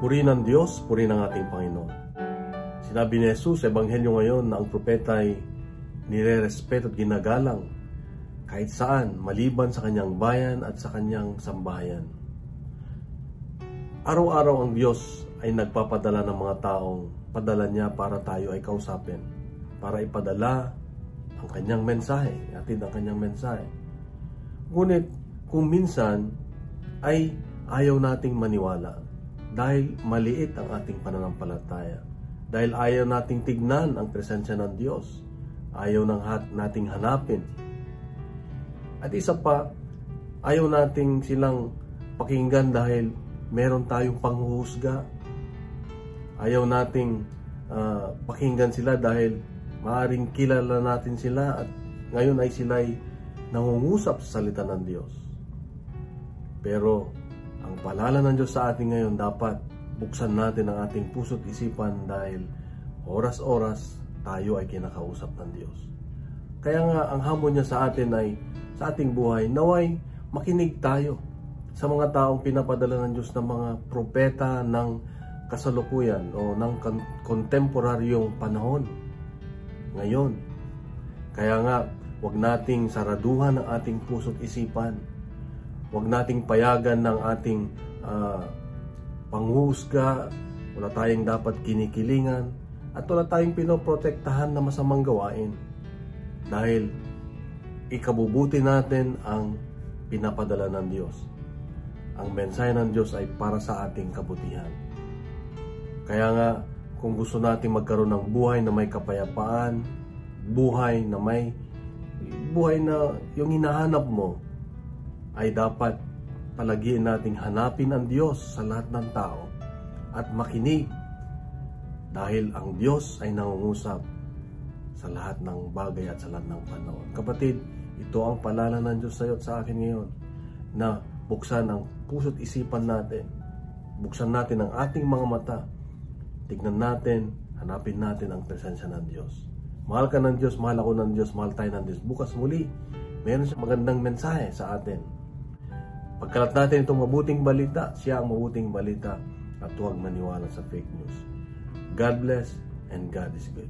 Puri ng Diyos, puri ng ating Panginoon. Sinabi ni Jesus sa Ebanghelyo ngayon na ang propeta ay nire-respeto at ginagalang kahit saan, maliban sa kanyang bayan at sa kanyang sambahayan. Araw-araw ang Diyos ay nagpapadala ng mga taong padala niya para tayo ay kausapin, para ipadala ang kanyang mensahe, atid ang kanyang mensahe. Ngunit kung minsan ay ayaw nating maniwala dahil maliit ang ating pananampalataya, dahil ayaw nating tignan ang presensya ng Diyos, ayaw nating hanapin. At isa pa, ayaw nating silang pakinggan dahil meron tayong panghuhusga. Ayaw nating pakinggan sila dahil maaaring kilala natin sila at ngayon ay sila'y nangungusap sa salita ng Diyos. Pero ang paalala ng Diyos sa atin ngayon, dapat buksan natin ang ating puso't isipan dahil oras-oras tayo ay kinakausap ng Diyos. Kaya nga ang hamon niya sa atin ay sa ating buhay, naway makinig tayo sa mga taong pinapadala ng Diyos ng mga propeta ng kasalukuyan o ng kontemporaryong panahon ngayon. Kaya nga, huwag nating saraduhan ang ating puso't isipan. Huwag nating payagan ng ating panghuhusga. Wala tayong dapat kinikilingan at wala tayong pinoprotektahan na masamang gawain. Dahil ikabubuti natin ang pinapadala ng Diyos. Ang mensahe ng Diyos ay para sa ating kabutihan. Kaya nga, kung gusto natin magkaroon ng buhay na may kapayapaan, buhay na yung hinahanap mo, ay dapat palagiin nating hanapin ang Diyos sa lahat ng tao at makinig dahil ang Diyos ay nangungusap sa lahat ng bagay at sa lahat ng panahon. Kapatid, ito ang paalala ng Diyos sa iyo at sa akin ngayon na buksan ang puso't isipan natin, buksan natin ang ating mga mata, tignan natin, hanapin natin ang presensya ng Diyos. Mahal ka ng Diyos, mahal ako ng Diyos, mahal tayo ng Diyos. Bukas muli, meron siyang magandang mensahe sa atin. Pagkalat natin itong mabuting balita, siya ang mabuting balita at huwag maniwala sa fake news. God bless and God is good.